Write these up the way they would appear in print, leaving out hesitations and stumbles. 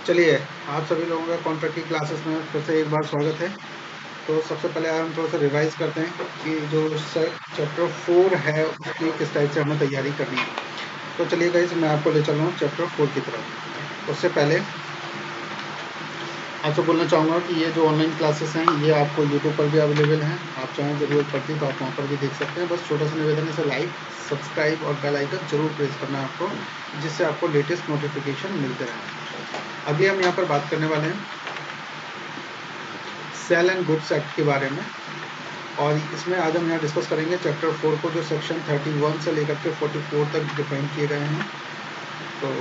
चलिए, आप सभी लोगों का कॉन्ट्रैक्ट की क्लासेस में फिर से एक बार स्वागत है। तो सबसे पहले हम थोड़ा सा रिवाइज करते हैं कि जो चैप्टर 4 है उसकी किस टाइप से हमें तैयारी करनी है। तो चलिए गाइस, मैं आपको ले चल रहा हूँ चैप्टर 4 की तरफ। उससे पहले आपसे बोलना चाहूँगा कि ये जो ऑनलाइन क्लासेस हैं ये आपको यूट्यूब पर भी अवेलेबल हैं। आप चाहें ज़रूरत पड़ती तो आप वहाँ पर भी देख सकते हैं। बस छोटा सा निवेदन है, लाइक, सब्सक्राइब और बेल आइकन जरूर प्रेस करना है आपको, जिससे आपको लेटेस्ट नोटिफिकेशन मिलते रहें। अभी हम यहाँ पर बात करने वाले हैं सेल एंड गुड्स एक्ट के बारे में, और इसमें आज हम यहाँ डिस्कस करेंगे चैप्टर 4 को, जो सेक्शन 31 से लेकर के 44 तक डिफाइन किए गए हैं। तो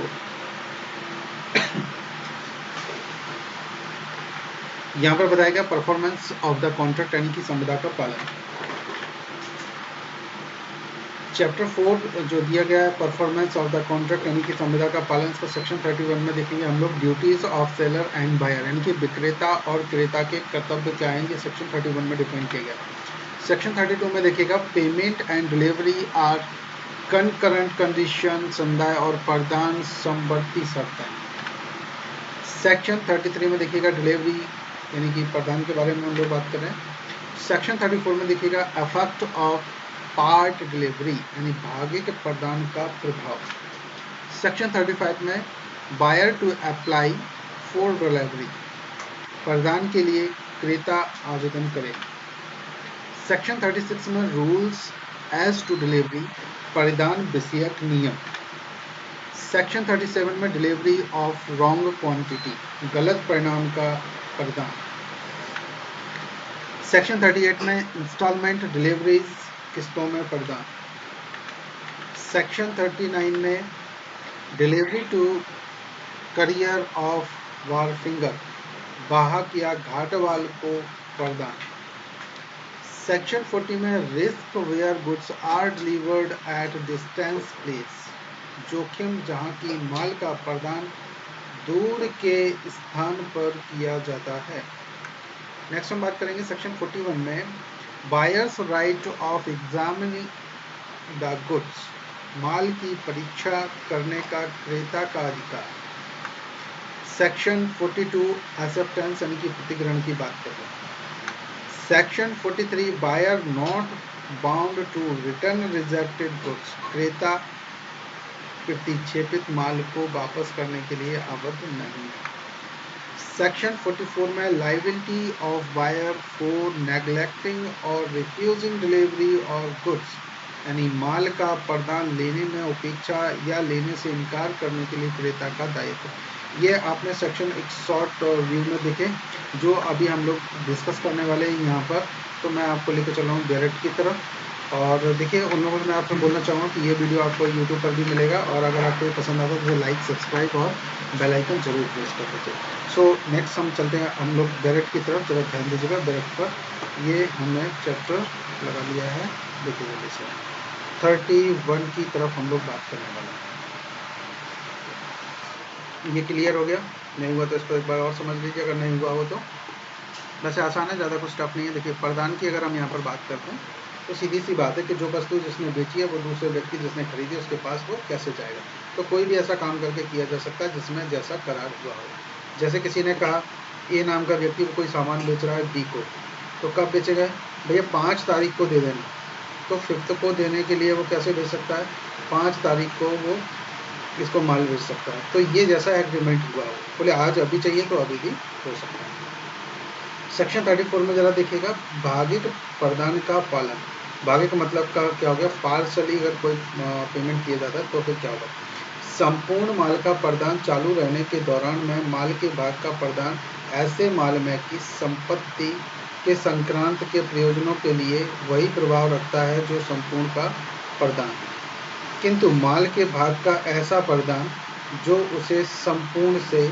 यहाँ पर बताया गया परफॉर्मेंस ऑफ द कॉन्ट्रैक्ट यानी कि संविदा का पालन। चैप्टर 4 जो दिया गया है परफॉर्मेंस ऑफ द कॉन्ट्रैक्ट यानी कि संविदा का पालन, इसको सेक्शन 31 में देखेंगे हम लोग। Duties of seller and buyer यानी कि विक्रेता और क्रेता के कर्तव्य क्या हैं, ये सेक्शन 31 में डिफाइन किया गया। सेक्शन 32 में देखिएगा payment and delivery are concurrent condition, संदाय और प्रदान समवर्ती शर्तें। सेक्शन 33 में देखिएगा डिलीवरी यानी कि प्रदान के बारे में हम लोग बात कर रहे हैं। सेक्शन 34 में देखिएगा इफेक्ट ऑफ पार्ट डिलीवरी यानी भागे के प्रदान का प्रभाव। सेक्शन 35 में buyer to apply for delivery, प्रदान के लिए क्रेता आवेदन करे। सेक्शन 36 में रूल्स एज टू डिलीवरी, परिधान विषयक नियम। सेक्शन 37 में डिलीवरी ऑफ रॉन्ग क्वांटिटी, गलत परिणाम का प्रदान। सेक्शन 38 में इंस्टॉलमेंट डिलीवरीज, किस्तों में प्रदान। सेक्शन 39 में delivery to carrier of wharfinger, वाहक या घाटवाल को प्रदान। सेक्शन 40 में risk where goods are delivered at distance place, जोखिम जहां की माल का प्रदान दूर के स्थान पर किया जाता है। नेक्स्ट हम बात करेंगे सेक्शन 41 में buyers right of examining the goods, माल की परीक्षा करने का क्रेता का अधिकार। सेक्शन 42 एक्सेप्टेंस यानी कि प्रतिग्रहण की बात कर रहे हैं। Section 43 buyer not bound to return rejected goods, क्रेता प्रतिक्षेपित माल को वापस करने के लिए आबद्ध नहीं है। सेक्शन 44 में liability of buyer for neglecting और रिफ्यूजिंग डिलीवरी और गुड्स यानी माल का प्रदान लेने में उपेक्षा या लेने से इनकार करने के लिए क्रेता का दायित्व। ये आपने सेक्शन एक शॉर्ट व्यू में देखे जो अभी हम लोग डिस्कस करने वाले हैं यहाँ पर। तो मैं आपको लेकर चल रहा हूँ डायरेक्ट की तरफ। और देखिए, उन लोगों से मैं आपको बोलना चाहूँगा कि ये वीडियो आपको यूट्यूब पर भी मिलेगा, और अगर आपको पसंद आता है तो लाइक, सब्सक्राइब और बेल आइकन जरूर प्रेस कर दीजिए। सो नेक्स्ट हम चलते हैं हम लोग डायरेक्ट की तरफ। जरा ध्यान दीजिएगा डायरेक्ट पर। ये हमने चैप्टर लगा लिया है, देखिए जल्दी से 31 की तरफ हम लोग बात करने वाले हैं। ये क्लियर हो गया? नहीं हुआ तो इसको एक बार और समझ लीजिए, अगर नहीं हुआ हो तो। वैसे आसान है, ज़्यादा कुछ टफ नहीं है। देखिए, प्रदान की अगर हम यहाँ पर बात करते हैं तो सीधी सी बात है कि जो वस्तु जिसने बेची है वो दूसरे व्यक्ति जिसने खरीदी उसके पास वो कैसे जाएगा। तो कोई भी ऐसा काम करके किया जा सकता है जिसमें जैसा करार हुआ हो। जैसे किसी ने कहा ए नाम का व्यक्ति कोई सामान बेच रहा है बी को, तो कब बेचेगा? भैया 5 तारीख को दे देना। तो 5th को देने के लिए वो कैसे बेच सकता है? 5 तारीख को वो इसको माल बेच सकता है। तो ये जैसा एग्रीमेंट हुआ हो, बोले आज अभी चाहिए तो अभी भी हो सकता है। सेक्शन 34 में जरा देखिएगा भागिक प्रदान का पालन। भागिक मतलब का क्या हो गया? पार्सली अगर कोई पेमेंट किया जाता है तो फिर क्या होगा? संपूर्ण माल का प्रदान चालू रहने के दौरान में माल के भाग का प्रदान ऐसे माल में की संपत्ति के संक्रांत के प्रयोजनों के लिए वही प्रभाव रखता है जो संपूर्ण का प्रदान, किंतु माल के भाग का ऐसा प्रदान जो उसे संपूर्ण से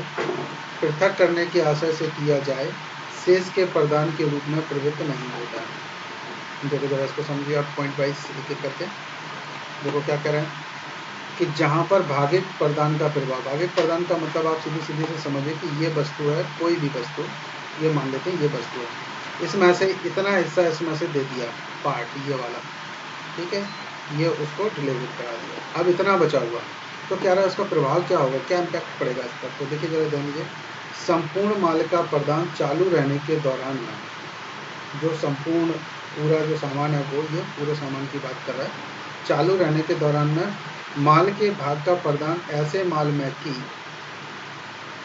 पृथक करने के आशय से किया जाए शेष के प्रदान के रूप में प्रवृत्त नहीं होता है। देखो जरा इसको समझिए आप पॉइंट वाइज एक एक करके। देखो क्या कह रहे हैं कि जहाँ पर भागिक प्रदान का प्रभाव, भागिक प्रदान का मतलब आप सीधे सीधे से समझिए कि ये वस्तु है, कोई भी वस्तु, ये मान लेते हैं ये वस्तु है, इसमें से इतना हिस्सा इसमें से दे दिया पार्ट ये वाला, ठीक है, ये उसको डिलीवर करा दिया, अब इतना बचा हुआ। तो कह रहा है उसका प्रभाव क्या होगा, क्या इम्पैक्ट पड़ेगा इस पर। तो देखिए जरा ध्यान दीजिए, संपूर्ण माल का प्रदान चालू रहने के दौरान ना, जो संपूर्ण पूरा जो सामान है वो ये पूरे सामान की बात कर रहा है, चालू रहने के दौरान में माल के भाग का प्रदान ऐसे माल में की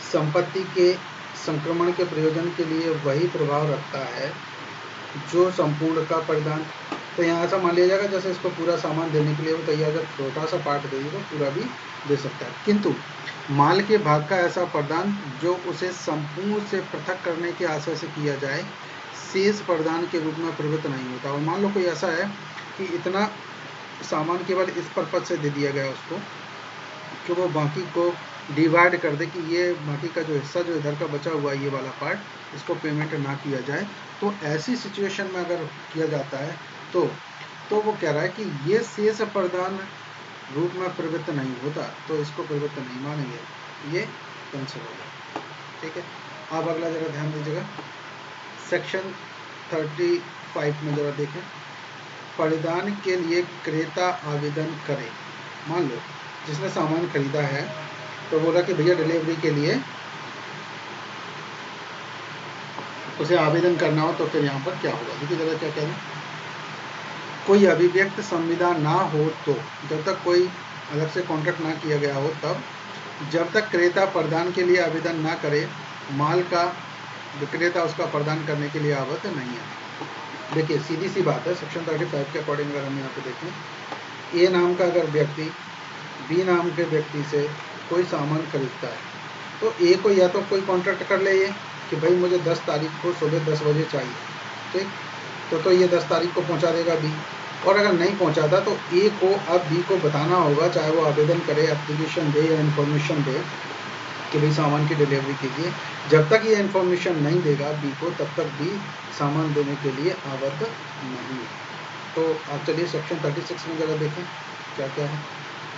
संपत्ति के संक्रमण के प्रयोजन के लिए वही प्रभाव रखता है जो संपूर्ण का प्रदान। तो यहाँ ऐसा मान लिया जाएगा जैसे इसको पूरा सामान देने के लिए वो तैयार, अगर छोटा सा पार्ट दे तो पूरा भी दे सकता है, किंतु माल के भाग का ऐसा प्रदान जो उसे संपूर्ण से पृथक करने के आशय से किया जाए शेष प्रदान के रूप में प्रवृत्त नहीं होता। और मान लो कोई ऐसा है कि इतना सामान केवल इस पर्पज से दे दिया गया उसको कि वो बाकी को डिवाइड कर दे, कि ये बाकी का जो हिस्सा जो इधर का बचा हुआ है ये वाला पार्ट, इसको पेमेंट ना किया जाए। तो ऐसी सिचुएशन में अगर किया जाता है तो वो कह रहा है कि ये शेष प्रदान रूप में प्रवृत्त नहीं होता, तो इसको प्रवृत्त नहीं मानेंगे, ये कैंसिल होगा। ठीक है, अब अगला जरा ध्यान दीजिएगा, सेक्शन 35 में जरा देखें, परिधान के लिए क्रेता आवेदन करे। मान लो जिसने सामान खरीदा है तो बोला कि भैया डिलीवरी के लिए उसे आवेदन करना हो, तो फिर यहाँ पर क्या होगा, देखिए जरा क्या कह रहे हैं, कोई अभिव्यक्त संविदा ना हो तो, जब तक कोई अलग से कॉन्ट्रैक्ट ना किया गया हो तब, जब तक क्रेता प्रदान के लिए आवेदन ना करे, माल का विक्रेता उसका प्रदान करने के लिए आवश्यक नहीं है। देखिए सीधी सी बात है, सेक्शन 35 के अकॉर्डिंग अगर हम यहाँ पे देखें, ए नाम का अगर व्यक्ति बी नाम के व्यक्ति से कोई सामान खरीदता है तो ए को या तो कोई कॉन्ट्रैक्ट कर ले ये कि भाई मुझे 10 तारीख को सुबह 10 बजे चाहिए, ठीक, तो ये 10 तारीख को पहुंचा देगा बी। और अगर नहीं पहुंचाता तो ए को अब बी को बताना होगा, चाहे वो आवेदन करे, एप्लीकेशन दे या इन्फॉर्मेशन दे कि भाई सामान की डिलीवरी कीजिए। जब तक ये इन्फॉर्मेशन नहीं देगा बी को, तब तक बी सामान देने के लिए आवश्यक नहीं है। तो आप चलिए सेक्शन 36 में जरा देखें क्या क्या है।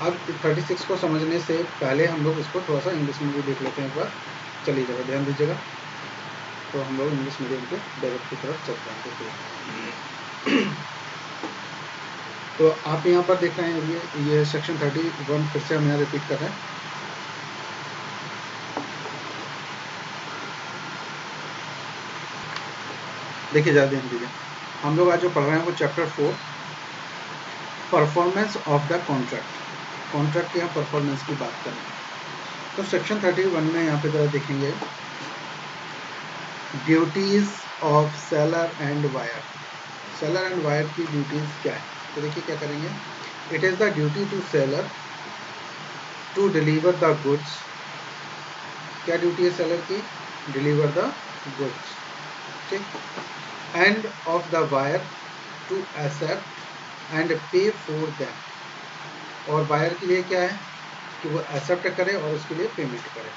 अब 36 को समझने से पहले हम लोग इसको थोड़ा सा इंग्लिश में भी देख लेते हैं एक बार, चलिए जरा ध्यान दीजिएगा। तो हम लोग इंग्लिश मीडियम के डायरेक्ट की तरफ चलते हैं। देखिए तो आप यहाँ पर देख रहे हैं ये सेक्शन 31 फिर से हम यहाँ रिपीट कर रहे हैं। देखिए ज़्यादा ध्यान दीजिए, हम लोग आज जो पढ़ रहे हैं वो chapter 4 performance of the contract, contract के यहाँ परफॉर्मेंस की बात करें। तो सेक्शन 31 में यहाँ पे जरा देखेंगे duties of seller and buyer. Seller and buyer की ड्यूटीज क्या है, तो देखिए क्या करेंगे, it is the duty to seller to deliver the goods. क्या ड्यूटी है सेलर की, डिलीवर द गुड्स, ठीक, and of the buyer to accept and pay for them. और बायर के लिए क्या है कि वो एक्सेप्ट करे और उसके लिए पेमेंट करे,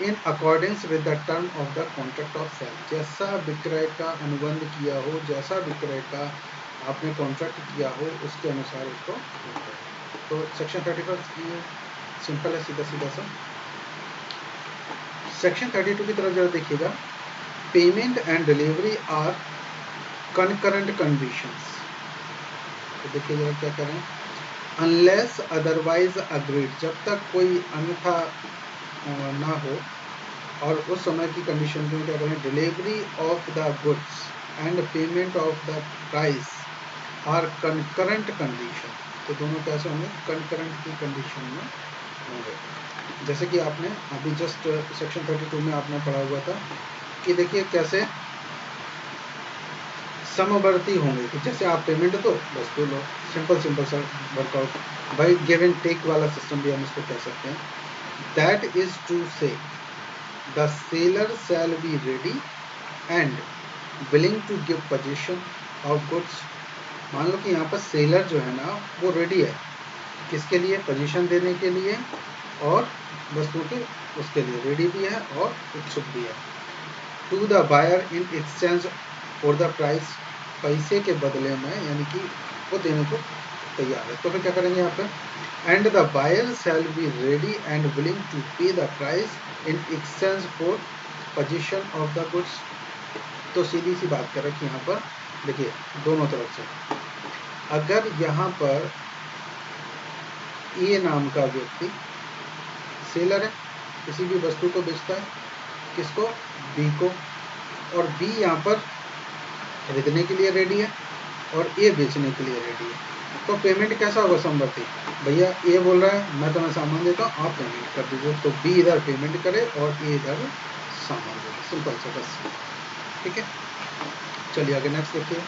in accordance with the term of the contract of sale. जैसा विक्रय का अनुबंध किया हो, जैसा विक्रय का आपने कॉन्ट्रैक्ट किया हो उसके अनुसार उसको। तो सेक्शन 31 ये सिंपल है, सीधा सीधा सा। सेक्शन 32 की तरफ जरा देखिएगा, payment and delivery are concurrent conditions. तो देखिए जरा क्या करें, अनलेस अदरवाइज अग्रीड, जब तक कोई अन्यथा ना हो, और उस समय की कंडीशन में क्या करें, delivery of the goods and payment of the price are concurrent condition. तो दोनों कैसे होंगे, कंकरेंट की कंडीशन में होंगे। जैसे कि आपने अभी जस्ट सेक्शन 32 में आपने पढ़ा हुआ था कि देखिए कैसे समवर्ती होंगे, कि जैसे आप पेमेंट दो बस दो लो, सिंपल सा वर्कआउट, भाई गिव एंड टेक वाला सिस्टम भी हम इसको कह सकते हैं। That is to say the seller shall be ready and willing to give position of goods. मान लो कि यहाँ पर सेलर जो है ना वो रेडी है, किसके लिए, पोजीशन देने के लिए, और वस्तु के उसके लिए रेडी भी है और इच्छुक भी है। To the buyer in exchange for the price, पैसे के बदले में, यानी कि वो देने को तैयार है। तो फिर क्या करेंगे यहाँ पे, and the buyer shall be ready and willing to pay the price in exchange for position of the goods. तो सीधी सी बात करें कि यहाँ पर देखिए दोनों तरफ से, अगर यहाँ पर ए नाम का व्यक्ति सेलर है, किसी भी वस्तु को बेचता है, किसको, बी को, और बी यहाँ पर खरीदने के लिए रेडी है और ए बेचने के लिए रेडी है। तो पेमेंट कैसा होगा समवर्ती, भैया ए बोल रहा है मैं तुम्हें सामान देता हूँ, आप पेमेंट कर दीजिए, तो बी इधर पेमेंट करे और ए इधर सामान दे, सिंपल सा बस, ठीक है। चलिए आगे नेक्स्ट देखिए।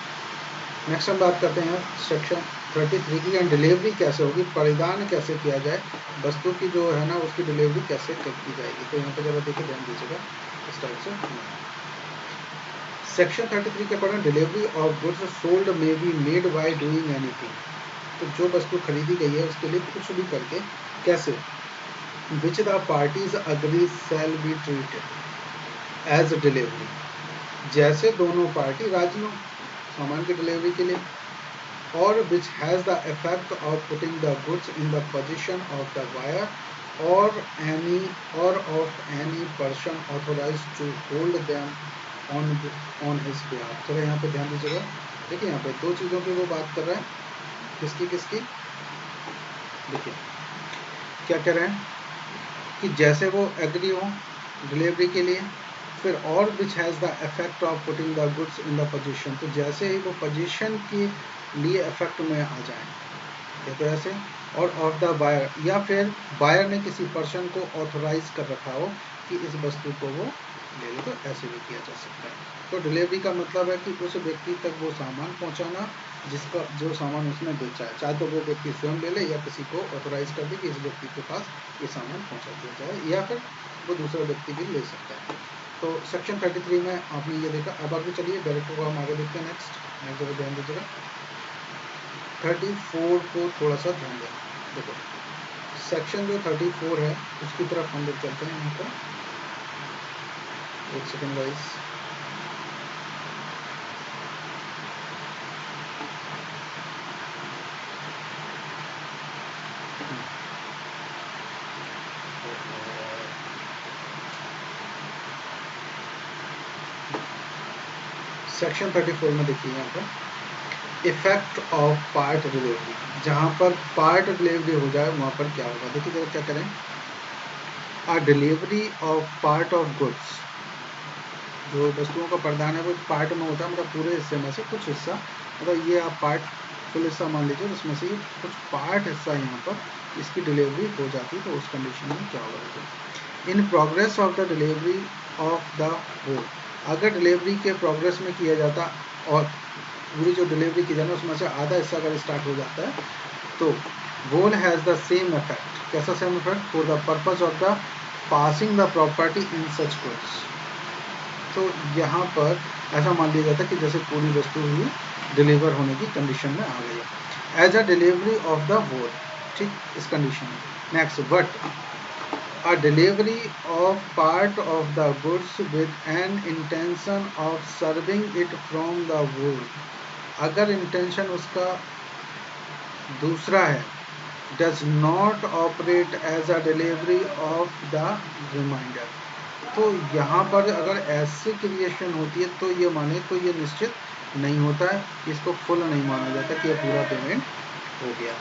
नेक्स्ट हम बात करते हैं सेक्शन 33 की, डिलीवरी कैसे होगी, परिधान कैसे किया जाए, वस्तु की जो है ना उसकी डिलीवरी कैसे की जाएगी। तो यहाँ पर जरा देखिए, ध्यान दीजिएगा इस टाइप से। सेक्शन 33 के according delivery of goods sold may be made by doing anything. तो जो वस्तु खरीदी गई है उसके लिए कुछ भी करके, कैसे, which the parties agree shall be treated as delivery, जैसे दोनों पार्टी राजी हो सामान की डिलीवरी के लिए, और which has the effect of putting the goods in the position of the buyer और of any person authorised to hold them on his behalf. चलो यहाँ पे ध्यान दीजिएगा, देखिए यहाँ पे दो चीज़ों की वो बात कर रहे हैं, किसकी किसकी, देखिए क्या कह रहे हैं कि जैसे वो एग्री हो डिलीवरी के लिए, फिर और which has the effect of putting the goods in the position, तो जैसे ही वो पोजीशन के लिए इफेक्ट में आ जाए, एक तरह से, और ऑफ द बायर, या फिर बायर ने किसी पर्सन को ऑथोराइज कर रखा हो कि इस वस्तु को वो ले लो, तो ऐसे भी किया जा सकता है। तो डिलीवरी का मतलब है कि उस व्यक्ति तक वो सामान पहुंचाना जिसका जो सामान उसने बेचा है, चाहे तो वो व्यक्ति स्वयं ले ले या किसी को ऑथोराइज कर दे कि इस व्यक्ति के पास ये सामान पहुंचा दिया जाए, या फिर वो दूसरा व्यक्ति भी ले सकता है। तो सेक्शन 33 में आपने ये देखा। अब आगे चलिए डायरेक्टर को हम आगे देखते हैं। नेक्स्ट जगह ध्यान दीजिएगा, 34 को थोड़ा सा ध्यान दें। देखो सेक्शन जो 34 है उसकी तरफ हम लोग चलते हैं। यहाँ पर एक सेकेंड गाइस, सेक्शन 34 में देखिए यहाँ पर इफेक्ट ऑफ पार्ट डिलीवरी, जहाँ पर पार्ट डिलीवरी हो जाए वहाँ पर क्या होगा। देखिए जरा क्या करें, a delivery of part of goods, जो वस्तुओं का प्रदान है वो पार्ट में होता है, मतलब पूरे हिस्से में से कुछ हिस्सा, मतलब ये आप पार्ट फुल हिस्सा मान लीजिए, उसमें से कुछ पार्ट हिस्सा यहाँ पर इसकी डिलीवरी हो जाती, तो उस कंडीशन में क्या होगा। In progress of the delivery of the whole, अगर डिलीवरी के प्रोग्रेस में किया जाता और पूरी जो डिलीवरी की जाना उसमें से आधा हिस्सा अगर स्टार्ट हो जाता है, तो whole has the same effect, कैसा same effect, for the purpose of the passing the property in such goods. तो यहाँ पर ऐसा मान लिया जाता है कि जैसे पूरी वस्तु ही डिलीवर होने की कंडीशन में आ गई है, as a delivery of the whole, ठीक, इस कंडीशन में। Next, but a delivery of part of the goods with an intention of serving it from the whole, अगर इंटेंशन उसका दूसरा है, does not operate as a delivery of the remainder। तो यहाँ पर अगर ऐसी क्रिएशन होती है तो ये माने तो ये निश्चित नहीं होता है, इसको फुल नहीं माना जाता कि ये पूरा पेमेंट हो गया।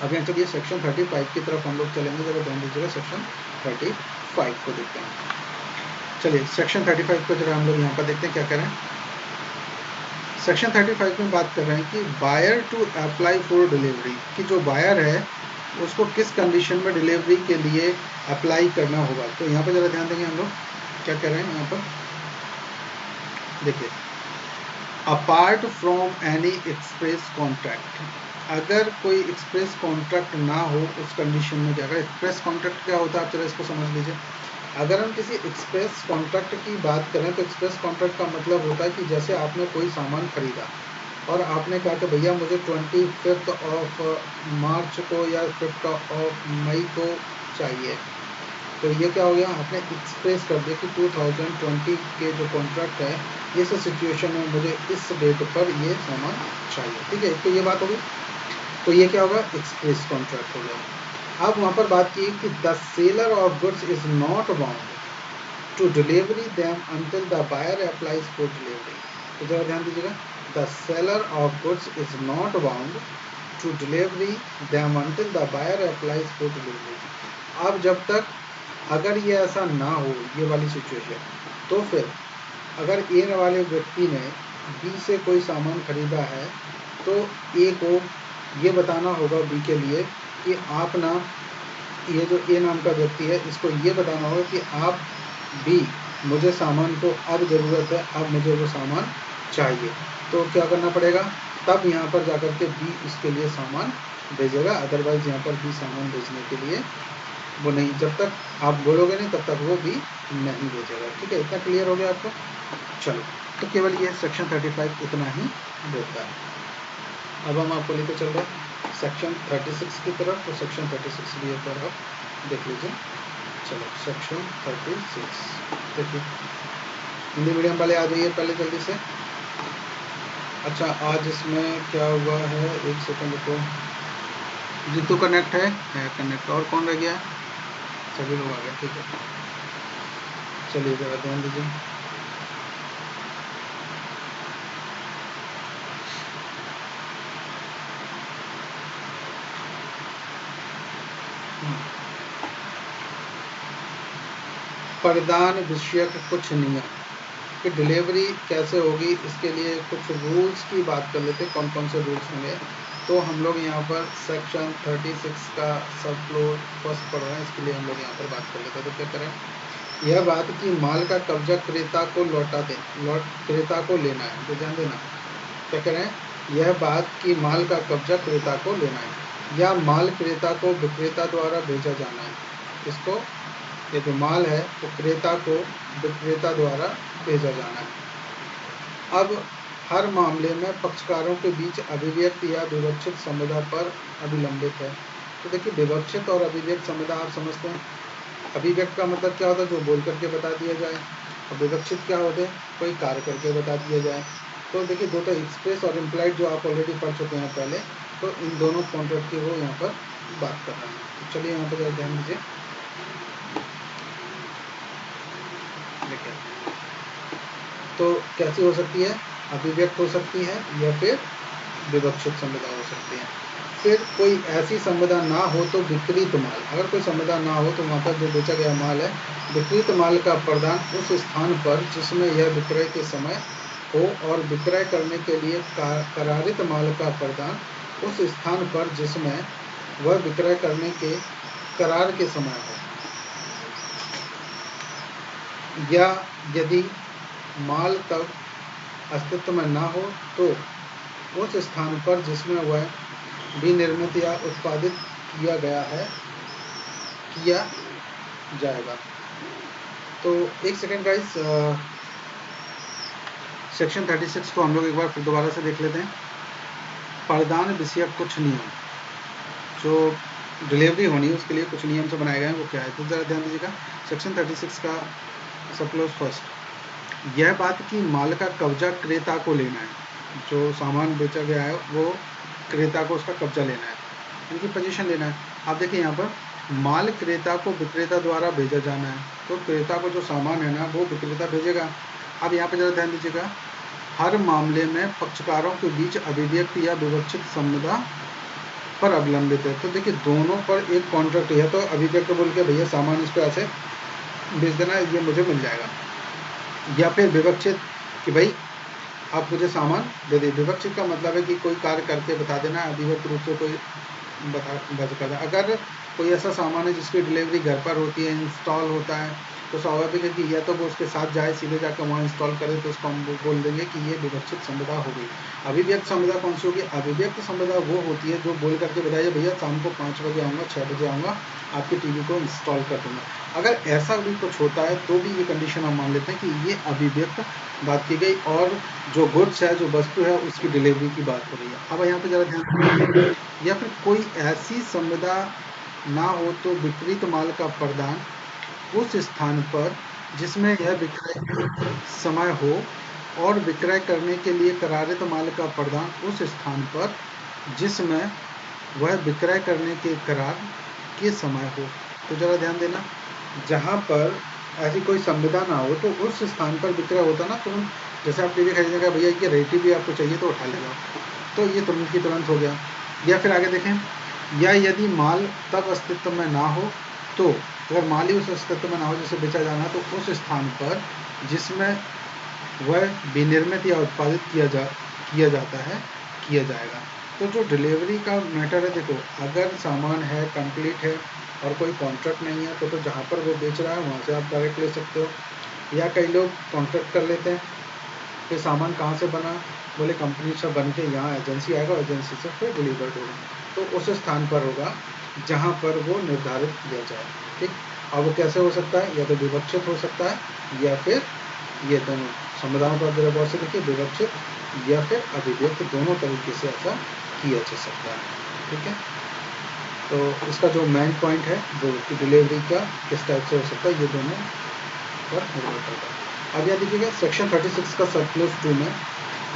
अब यहाँ चलिए सेक्शन 35 की तरफ हम लोग चलेंगे, जरा ध्यान दीजिएगा, सेक्शन 35 को देखते हैं। चलिए सेक्शन 35 को जरा हम लोग यहाँ पर देखते हैं क्या करें। सेक्शन 35 में बात कर रहे हैं कि buyer to apply for delivery, कि जो बायर है उसको किस कंडीशन में डिलीवरी के लिए अप्लाई करना होगा। तो यहाँ पर जरा ध्यान देंगे हम लोग क्या कह रहे हैं। यहाँ पर देखिए, apart from any express contract, अगर कोई एक्सप्रेस कॉन्ट्रैक्ट ना हो उस कंडीशन में क्या करें। एक्सप्रेस कॉन्ट्रैक्ट क्या होता है आप चलो इसको समझ लीजिए। अगर हम किसी एक्सप्रेस कॉन्ट्रैक्ट की बात करें तो एक्सप्रेस कॉन्ट्रैक्ट का मतलब होता है कि जैसे आपने कोई सामान खरीदा और आपने कहा कि भैया मुझे 25 ऑफ मार्च को या 5 ऑफ मई को चाहिए, तो ये क्या हो गया, आपने एक्सप्रेस कर दिया कि 2020 के जो कॉन्ट्रैक्ट है इस सिचुएशन में मुझे इस डेट पर ये सामान चाहिए, ठीक है। तो ये बात होगी, तो ये क्या होगा, एक्सप्रेस कॉन्ट्रैक्ट हो गया। अब वहाँ पर बात की कि the seller of goods is not bound to delivery them until the buyer applies for delivery. तो जरा ध्यान दीजिएगा, the seller of goods is not bound to delivery them until the buyer applies for delivery. अब जब तक अगर ये ऐसा ना हो, ये वाली सिचुएशन, तो फिर अगर ए वाले व्यक्ति ने बी से कोई सामान खरीदा है तो ए को ये बताना होगा बी के लिए कि आप ना, ये जो ए नाम का व्यक्ति है इसको ये बताना होगा कि आप बी, मुझे सामान को अब ज़रूरत है, अब मुझे वो सामान चाहिए। तो क्या करना पड़ेगा, तब यहाँ पर जाकर के बी इसके लिए सामान भेजेगा, अदरवाइज़ यहाँ पर बी सामान भेजने के लिए वो नहीं, जब तक आप बोलोगे नहीं तब तक वो भी नहीं भेजेगा। ठीक है, इतना क्लियर हो गया आपको। चलो, तो केवल ये सेक्शन 35 इतना ही बोलता है। अब हम आपको लेकर चल रहे हैं सेक्शन 36 की तरफ, तो सेक्शन 36 भी एक बार आप देख लीजिए। चलो, सेक्शन 36 देखिए, हिंदी मीडियम वाले आ जाइए पहले जल्दी से। अच्छा, आज इसमें क्या हुआ है, एक सेकंड रुको। जितू कनेक्ट है कनेक्ट, और कौन रह गया, सभी लोग आ गए। ठीक है, चलिए ज़रा ध्यान दीजिए। प्रदान विषयक कुछ नियम कि डिलीवरी कैसे होगी, इसके लिए कुछ रूल्स की बात कर लेते हैं, कौन कौन से रूल्स होंगे। तो हम लोग यहाँ पर सेक्शन 36 का सब फ्लोर फर्स्ट पढ़ रहे हैं, इसके लिए हम लोग यहाँ पर बात कर लेते हैं। तो क्या करें, यह बात कि माल का कब्जा क्रेता को लौटा दें, क्रेता को लेना है, तो ध्यान देना। क्या करें, यह बात कि माल का कब्जा क्रेता को लेना है या माल क्रेता को विक्रेता द्वारा भेजा जाना है। इसको, ये जो माल है वो क्रेता को विक्रेता द्वारा भेजा जाना है। अब हर मामले में पक्षकारों के बीच अभिव्यक्त या विवक्षित संविदा पर अभिलंबित है। तो देखिए, विवक्षित और अभिव्यक्त संविदा आप समझते हैं। अभिव्यक्त का मतलब क्या होता है, जो बोल करके बता दिया जाए, और विवक्षित क्या होते हैं, कोई कार्य करके बता दिया जाए। तो देखिए, दो तो एक्सप्रेस और इम्प्लाइड जो आप ऑलरेडी पढ़ चुके हैं पहले, तो इन दोनों कॉन्ट्रैक्ट की वो यहाँ पर बात कर रहे हैं। तो चलिए यहाँ पर जरा ध्यान दीजिए। तो कैसी हो सकती है, अभिव्यक्त हो सकती है या फिर विवक्षित संविदा हो सकती है। फिर कोई ऐसी संविदा ना हो तो विक्रीत माल, अगर कोई संविदा ना हो तो वहाँ पर जो बेचा गया माल है, विक्रीत माल का प्रदान उस स्थान पर जिसमें यह विक्रय के समय हो, और विक्रय करने के लिए करारित माल का प्रदान उस स्थान पर जिसमें वह विक्रय करने के करार के समय हो, या यदि माल तब अस्तित्व में ना हो तो उस स्थान पर जिसमें वह विनिर्मित या उत्पादित किया गया है किया जाएगा। तो एक सेकेंड गाइस, सेक्शन 36 को हम लोग एक बार फिर दोबारा से देख लेते हैं। प्रदान विषयक कुछ नियम, जो डिलीवरी होनी है उसके लिए कुछ नियम से बनाए गए हैं, वो क्या है, तो ज़रा ध्यान दीजिएगा। सेक्शन 36 का सब क्लोज फर्स्ट, यह बात कि माल का कब्जा क्रेता को लेना है, जो सामान बेचा गया है वो क्रेता को उसका कब्जा लेना है, उनकी पोजीशन लेना है। आप देखिए यहाँ पर माल क्रेता को विक्रेता द्वारा भेजा जाना है, तो क्रेता को जो सामान है ना वो विक्रेता भेजेगा। अब यहाँ पर ज़रा ध्यान दीजिएगा, हर मामले में पक्षकारों के बीच अभिव्यक्त या विवक्षित संविदा पर अवलंबित है। तो देखिए, दोनों पर एक कॉन्ट्रैक्ट है, तो अभिव्यक्त बोल के भैया सामान इसको ऐसे बेच देना, ये मुझे मिल जाएगा, या फिर विवक्षित कि भाई आप मुझे सामान दे दे। विवक्षित का मतलब है कि कोई कार्य करके बता देना, अभिव्यक्त रूप से कोई बता देना। अगर कोई ऐसा सामान है जिसकी डिलीवरी घर पर होती है, इंस्टॉल होता है, तो स्वाभाविक है कि या तो वो उसके साथ जाए, सीधे जाकर वहाँ इंस्टॉल करे, तो उसको हम बोल देंगे कि ये विवक्षित संविदा हो गई। अभिव्यक्त संविदा कौन सी होगी, अभिव्यक्त संविदा वो होती है जो बोल करके बताइए भैया शाम को 5 बजे आऊँगा, 6 बजे आऊँगा, आपकी टीवी को इंस्टॉल कर दूँगा। अगर ऐसा भी कुछ होता है तो भी ये कंडीशन हम मान लेते हैं कि ये अभिव्यक्त बात की गई, और जो गुड्स है, जो वस्तु है, उसकी डिलीवरी की बात हो रही है। अब यहाँ पे ज़रा ध्यान, या फिर कोई ऐसी संविदा ना हो तो विपरीत माल का प्रदान उस स्थान पर जिसमें यह विक्रय के समय हो, और विक्रय करने के लिए करारित माल का प्रदान उस स्थान पर जिसमें वह विक्रय करने के करार के समय हो। तो ज़रा ध्यान देना, जहाँ पर ऐसी कोई संविदा ना हो तो उस स्थान पर विक्रय होता ना तुरंत, जैसे आप टीवी खरीदने का, भैया ये रेटी भी आपको चाहिए तो उठा लेगा, तो ये तुरंत की तुरंत हो गया। या फिर आगे देखें, या यदि माल तब अस्तित्व में ना हो तो अगर माल ही उस अस्तित्व में ना हो जिसे बेचा जाना, तो उस स्थान पर जिसमें वह विनिर्मित या उत्पादित किया जाता है किया जाएगा। तो जो डिलीवरी का मैटर है, देखो अगर सामान है, कंप्लीट है और कोई कॉन्ट्रैक्ट नहीं है, तो जहाँ पर वो बेच रहा है वहाँ से आप डायरेक्ट ले सकते हो, या कई लोग कॉन्ट्रैक्ट कर लेते हैं कि सामान कहाँ से बना, बोले कंपनी से बन के यहाँ एजेंसी आएगा, एजेंसी से फिर डिलीवर्ड होगा, तो उस स्थान पर होगा जहाँ पर वो निर्धारित किया जाए। ठीक, अब वो कैसे हो सकता है, या तो विवक्षित हो सकता है या फिर ये दोनों संविधान का जरा बहुत से देखिए, विवक्षित या फिर अभिव्यक्त, दोनों तरीके से ऐसा किया जा सकता है। ठीक है, तो इसका जो मेन पॉइंट है वो डिलीवरी का किस टाइप से हो सकता है, ये दोनों पर निर्भर करता है। अब यह देखिएगा सेक्शन 36 का सरप्लस 2 में,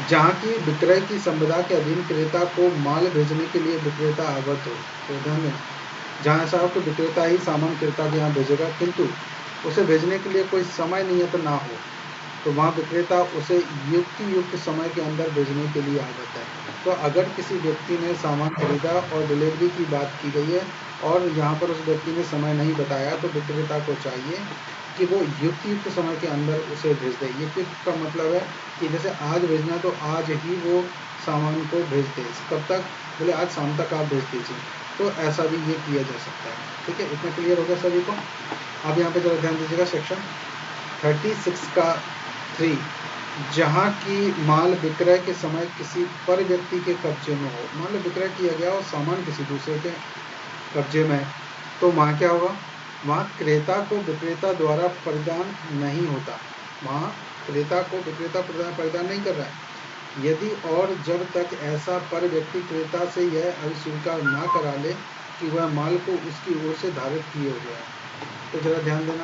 जहाँ की विक्रय की संविदा के अधीन क्रेता को माल भेजने के लिए विक्रेता आबद्ध हो, तो ध्यान दें, जहाँ ऐसा हो कि विक्रेता ही सामान क्रेता के यहाँ भेजेगा, किंतु उसे भेजने के लिए कोई समय नियत ना हो, तो वहाँ विक्रेता उसे युक्त समय के अंदर भेजने के लिए आबद्ध है। तो अगर किसी व्यक्ति ने सामान खरीदा और डिलीवरी की बात की गई है और यहाँ पर उस व्यक्ति ने समय नहीं बताया, तो विक्रेता को चाहिए कि वो युक्त समय के अंदर उसे भेज दे। युक्त का मतलब है कि जैसे आज भेजना तो आज ही वो सामान को भेज दे। कब तक, बोले आज शाम तक आप भेज दीजिए, तो ऐसा भी ये किया जा सकता है। ठीक है, इतना क्लियर हो गया सभी को। अब यहाँ पे जरा ध्यान दीजिएगा, सेक्शन 36 का 3, जहाँ की माल विक्रय के समय किसी पर व्यक्ति के कब्जे में हो, मान लो विक्रय किया गया और सामान किसी दूसरे के कब्जे में है, तो वहाँ क्या होगा, वहाँ क्रेता को विक्रेता द्वारा प्रदान नहीं होता, वहाँ क्रेता को विक्रेता प्रदान नहीं कर रहा है, यदि और जब तक ऐसा पर व्यक्ति क्रेता से यह अस्वीकार ना करा ले कि वह माल को उसकी ओर से धारित किए हुए है। तो जरा ध्यान देना।